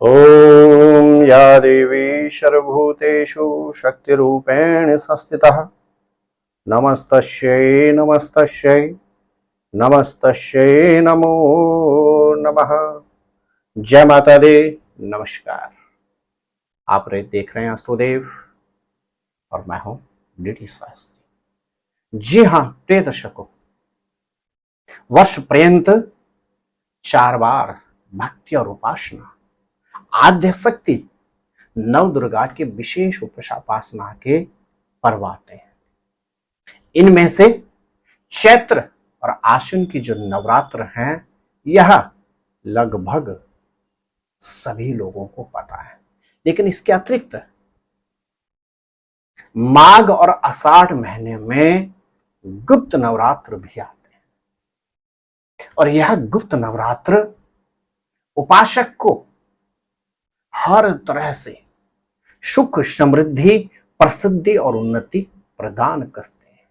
ॐ या देवी सर्वभूतेषु शक्तिरूपेण संस्थितः नमस्तस्यै नमस्तस्यै नमस्तस्यै नमो नमः। जय माता दी। नमस्कार। आप देख रहे हैं अष्टोदेव और मैं हूं डीडी शास्त्री। जी हां प्रिय दर्शकों, वर्ष पर्यंत 4 बार भक्ति और उपासना आद्य शक्ति नव दुर्गा के विशेष उपासना के पर्व आते हैं। इनमें से चैत्र और आश्विन की जो नवरात्र हैं, यह लगभग सभी लोगों को पता है, लेकिन इसके अतिरिक्त माघ और आषाढ़ महीने में गुप्त नवरात्र भी आते हैं और यह गुप्त नवरात्र उपासक को हर तरह से सुख, समृद्धि, प्रसिद्धि और उन्नति प्रदान करते हैं।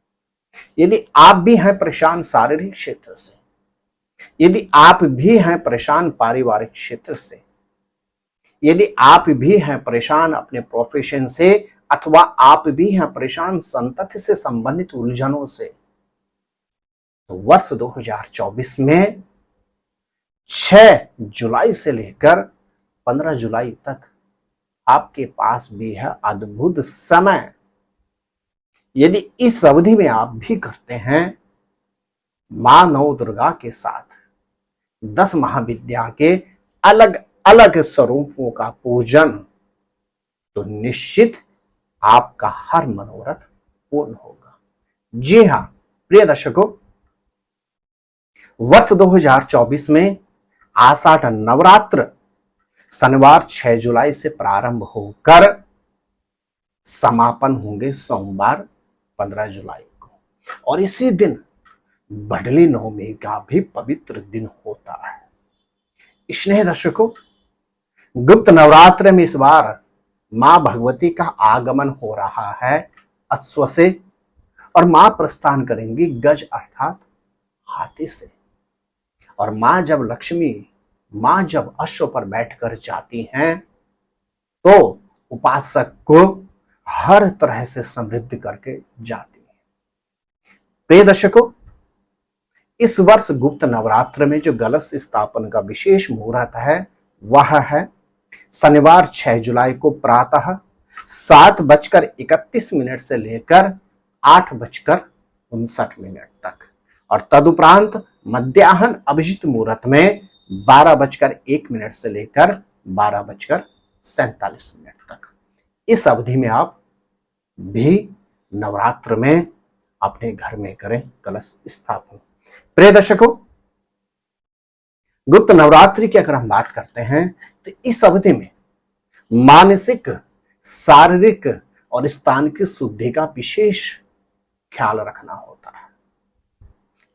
यदि आप भी हैं परेशान शारीरिक क्षेत्र से, यदि आप भी हैं परेशान पारिवारिक क्षेत्र से, यदि आप भी हैं परेशान अपने प्रोफेशन से, अथवा आप भी हैं परेशान संतति से संबंधित उलझनों से, तो वर्ष 2024 में 6 जुलाई से लेकर 15 जुलाई तक आपके पास भी है अद्भुत समय। यदि इस अवधि में आप भी करते हैं मां नव दुर्गा के साथ 10 महाविद्या के अलग अलग स्वरूपों का पूजन, तो निश्चित आपका हर मनोरथ पूर्ण होगा। जी हां प्रिय दर्शकों, वर्ष 2024 में आषाढ़ नवरात्र शनिवार 6 जुलाई से प्रारंभ होकर समापन होंगे सोमवार 15 जुलाई को, और इसी दिन बडली नवमी का भी पवित्र दिन होता है। स्नेह दर्शकों, गुप्त नवरात्र में इस बार मां भगवती का आगमन हो रहा है अश्व से, और मां प्रस्थान करेंगी गज अर्थात हाथी से। और मां जब अश्व पर बैठकर जाती हैं तो उपासक को हर तरह से समृद्ध करके जाती है। प्रिय दर्शकों, इस वर्ष गुप्त नवरात्र में जो कलश स्थापन का विशेष मुहूर्त है, वह है शनिवार 6 जुलाई को प्रातः 7:31 से लेकर 8:59 तक, और तदुपरांत मध्याह्न अभिजित मुहूर्त में 12:01 से लेकर 12:47 तक। इस अवधि में आप भी नवरात्र में अपने घर में करें कलश स्थापन। प्रिय दर्शकों, गुप्त नवरात्रि की अगर हम बात करते हैं तो इस अवधि में मानसिक, शारीरिक और स्थान की शुद्धि का विशेष ख्याल रखना होता है।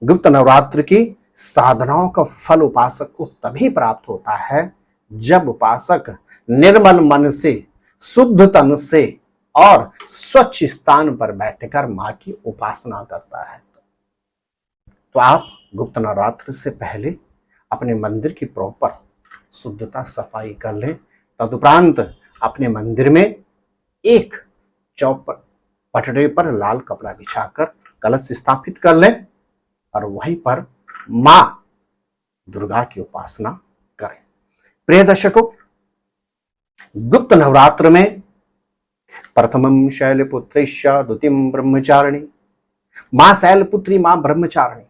गुप्त नवरात्र की साधनाओं का फल उपासक को तभी प्राप्त होता है जब उपासक निर्मल मन से, शुद्ध तन से और स्वच्छ स्थान पर बैठकर मां की उपासना करता है। तो आप गुप्त नवरात्र से पहले अपने मंदिर की प्रॉपर शुद्धता, सफाई कर लें। तदुपरांत अपने मंदिर में एक चौपट पटरे पर लाल कपड़ा बिछाकर कलश स्थापित कर लें और वहीं पर मां दुर्गा की उपासना करें। प्रिय दर्शकों, गुप्त नवरात्र में प्रथमम शैलपुत्रीश्च द्वितीयम ब्रह्मचारिणी, मां शैलपुत्री, मां ब्रह्मचारिणी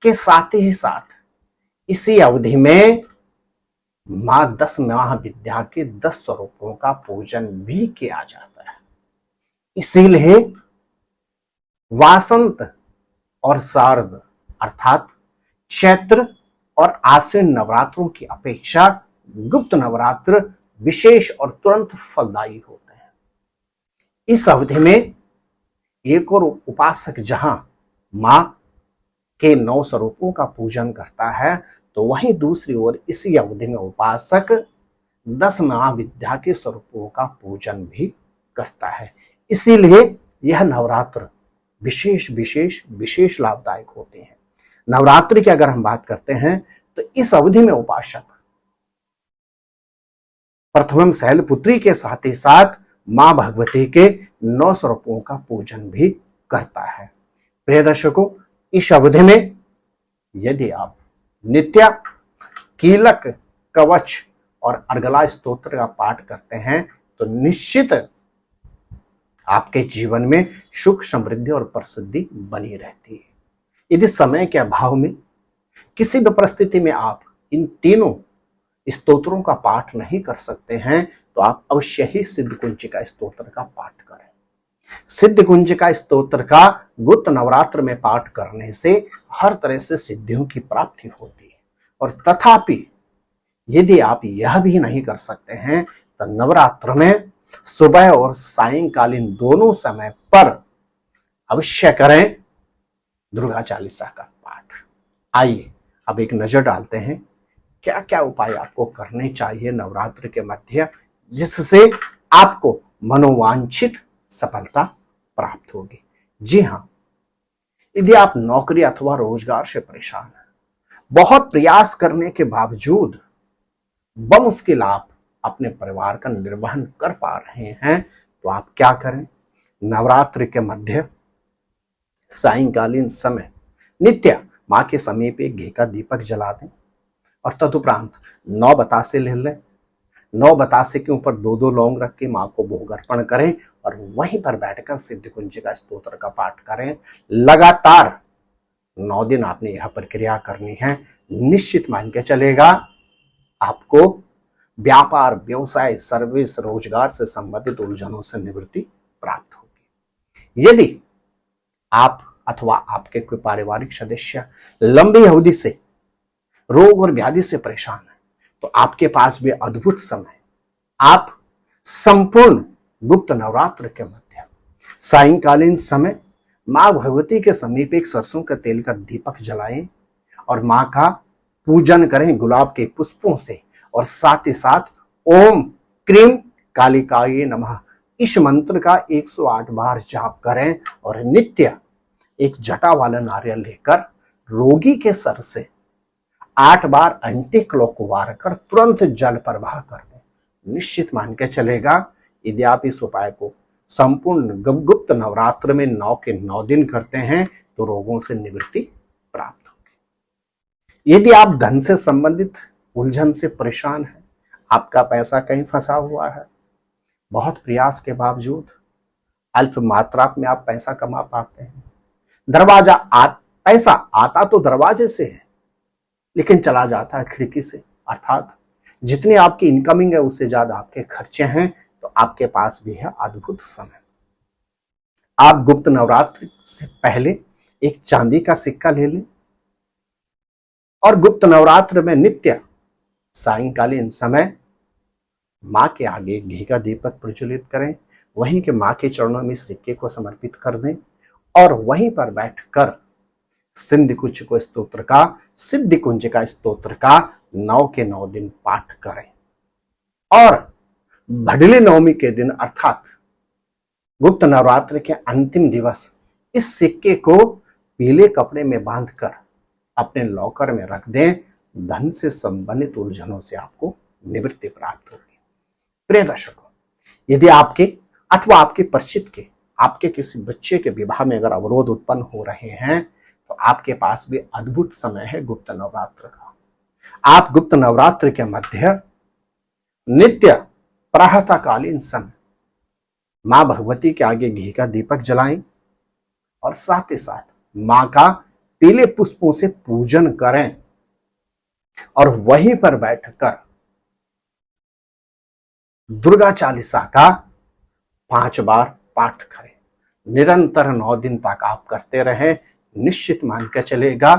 के साथ ही साथ इसी अवधि में मां 10 महाविद्या के 10 स्वरूपों का पूजन भी किया जाता है। इसीलिए वासंत और शारद अर्थात चैत्र और आश्विन नवरात्रों की अपेक्षा गुप्त नवरात्र विशेष और तुरंत फलदायी होते हैं। इस अवधि में एक और उपासक जहां मां के 9 स्वरूपों का पूजन करता है, तो वहीं दूसरी ओर इसी अवधि में उपासक 10 महाविद्या के स्वरूपों का पूजन भी करता है। इसीलिए यह नवरात्र विशेष विशेष विशेष लाभदायक होते हैं। नवरात्रि की अगर हम बात करते हैं तो इस अवधि में उपासक प्रथमम शैलपुत्री के साथ ही साथ मां भगवती के 9 स्वरूपों का पूजन भी करता है। प्रिय दर्शकों, इस अवधि में यदि आप नित्य कीलक, कवच और अर्गला स्तोत्र का पाठ करते हैं तो निश्चित आपके जीवन में सुख, समृद्धि और प्रसिद्धि बनी रहती है। यदि समय के अभाव में किसी भी परिस्थिति में आप इन तीनों स्तोत्रों का पाठ नहीं कर सकते हैं तो आप अवश्य ही सिद्धकुंजिका स्तोत्र का पाठ करें। सिद्धकुंजिका स्तोत्र का गुप्त नवरात्र में पाठ करने से हर तरह से सिद्धियों की प्राप्ति होती है। और तथापि यदि आप यह भी नहीं कर सकते हैं तो नवरात्र में सुबह और सायंकालीन दोनों समय पर अवश्य करें दुर्गा चालीसा का पाठ। आइए अब एक नजर डालते हैं क्या क्या उपाय आपको करने चाहिए नवरात्र के मध्य, जिससे आपको मनोवांछित सफलता प्राप्त होगी। जी हाँ, यदि आप नौकरी अथवा रोजगार से परेशान हैं, बहुत प्रयास करने के बावजूद बमुश्किल आप अपने परिवार का निर्वहन कर पा रहे हैं, तो आप क्या करें, नवरात्र के मध्य सायंकालीन समय नित्य मां के समीप एक घी का दीपक जला दें और तदुपरांत 9 बतासे ले लें। 9 बतासे के ऊपर 2-2 लौंग रख के मां को भोग अर्पण करें और वहीं पर बैठकर सिद्धकुंजिका स्तोत्र का पाठ करें। लगातार 9 दिन आपने यह प्रक्रिया करनी है। निश्चित मान के चलेगा आपको व्यापार, व्यवसाय, सर्विस, रोजगार से संबंधित उलझनों से निवृत्ति प्राप्त होगी। यदि आप अथवा आपके कोई पारिवारिक सदस्य लंबी अवधि से रोग और व्याधि से परेशान है तो आपके पास भी अद्भुत समय। आप संपूर्ण गुप्त नवरात्र के मध्य सायंकालीन समय मां भगवती के समीप एक सरसों के तेल का दीपक जलाएं और मां का पूजन करें गुलाब के पुष्पों से, और साथ ही साथ ओम क्रीम कालिकाये नमः इस मंत्र का 108 बार जाप करें और नित्य एक जटा वाला नारियल लेकर रोगी के सर से 8 बार एंटी क्लॉक वार कर तुरंत जल प्रवाह कर दें। निश्चित मान के चलेगा यदि आप इस उपाय को संपूर्ण गुप्त नवरात्र में 9 के 9 दिन करते हैं तो रोगों से निवृत्ति प्राप्त होगी। यदि आप धन से संबंधित उलझन से परेशान हैं, आपका पैसा कहीं फंसा हुआ है, बहुत प्रयास के बावजूद अल्प मात्रा में आप पैसा कमा पाते हैं, पैसा आता तो दरवाजे से है लेकिन चला जाता है खिड़की से, अर्थात जितनी आपकी इनकमिंग है उससे ज्यादा आपके खर्चे हैं, तो आपके पास भी है अद्भुत समय। आप गुप्त नवरात्र से पहले एक चांदी का सिक्का ले लें और गुप्त नवरात्र में नित्य सायंकालीन समय मां के आगे घी का दीपक प्रज्वलित करें, वहीं के मां के चरणों में सिक्के को समर्पित कर दें और वहीं पर बैठकर सिद्धकुंजिका स्तोत्र का 9 के 9 दिन पाठ करें। और भडली नवमी के दिन अर्थात गुप्त नवरात्र के अंतिम दिवस इस सिक्के को पीले कपड़े में बांधकर अपने लॉकर में रख दें। धन से संबंधित उलझनों से आपको निवृत्ति प्राप्त होगी। प्रिय दर्शकों, यदि आपके अथवा आपके परिचित के, आपके किसी बच्चे के विवाह में अगर अवरोध उत्पन्न हो रहे हैं तो आपके पास भी अद्भुत समय है गुप्त नवरात्र का। आप गुप्त नवरात्र के मध्य नित्य प्रातःकालीन समय मां भगवती के आगे घी का दीपक जलाएं और साथ ही साथ मां का पीले पुष्पों से पूजन करें और वहीं पर बैठकर दुर्गा चालीसा का 5 बार पाठ करें। निरंतर 9 दिन तक आप करते रहें। निश्चित मान के चलेगा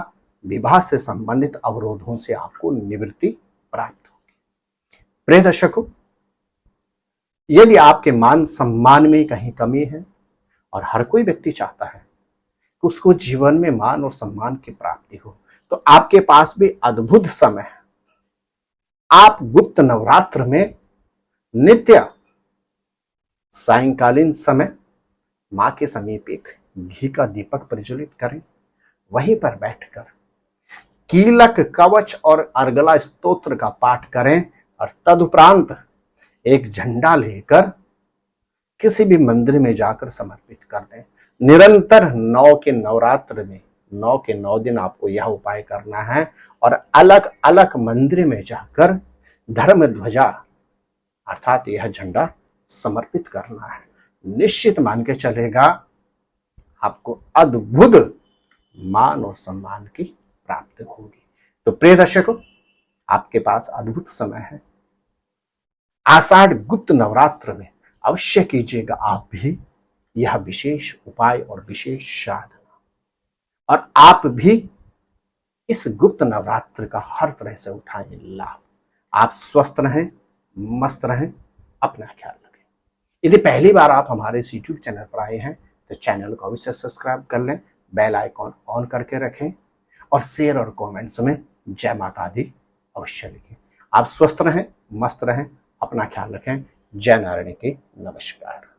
विवाह से संबंधित अवरोधों से आपको निवृत्ति प्राप्त होगी। प्रिय दर्शकों, यदि आपके मान सम्मान में कहीं कमी है, और हर कोई व्यक्ति चाहता है कि उसको जीवन में मान और सम्मान की प्राप्ति हो, तो आपके पास भी अद्भुत समय है। आप गुप्त नवरात्र में नित्य सायंकालीन समय मां के समीप एक घी का दीपक प्रज्वलित करें, वहीं पर बैठकर कीलक, कवच और अर्गला स्तोत्र का पाठ करें और तदुपरांत एक झंडा लेकर किसी भी मंदिर में जाकर समर्पित कर दें। निरंतर 9 के नवरात्र में 9 के 9 दिन आपको यह उपाय करना है और अलग अलग मंदिर में जाकर धर्म ध्वजा अर्थात यह झंडा समर्पित करना है। निश्चित मान के चलेगा आपको अद्भुत मान और सम्मान की प्राप्ति होगी। तो प्रिय दर्शकों, आपके पास अद्भुत समय है। आषाढ़ गुप्त नवरात्र में अवश्य कीजिएगा आप भी यह विशेष उपाय और विशेष साधना, और आप भी इस गुप्त नवरात्र का हर तरह से उठाएं लाभ। आप स्वस्थ रहें, मस्त रहें, अपना ख्याल रखें। यदि पहली बार आप हमारे इस YouTube चैनल पर आए हैं तो चैनल को अवश्य सब्सक्राइब कर लें, बेल आइकॉन ऑन करके रखें और शेयर और कमेंट्स में जय माता दी अवश्य लिखें। आप स्वस्थ रहें, मस्त रहें, अपना ख्याल रखें। जय नारायण की नमस्कार।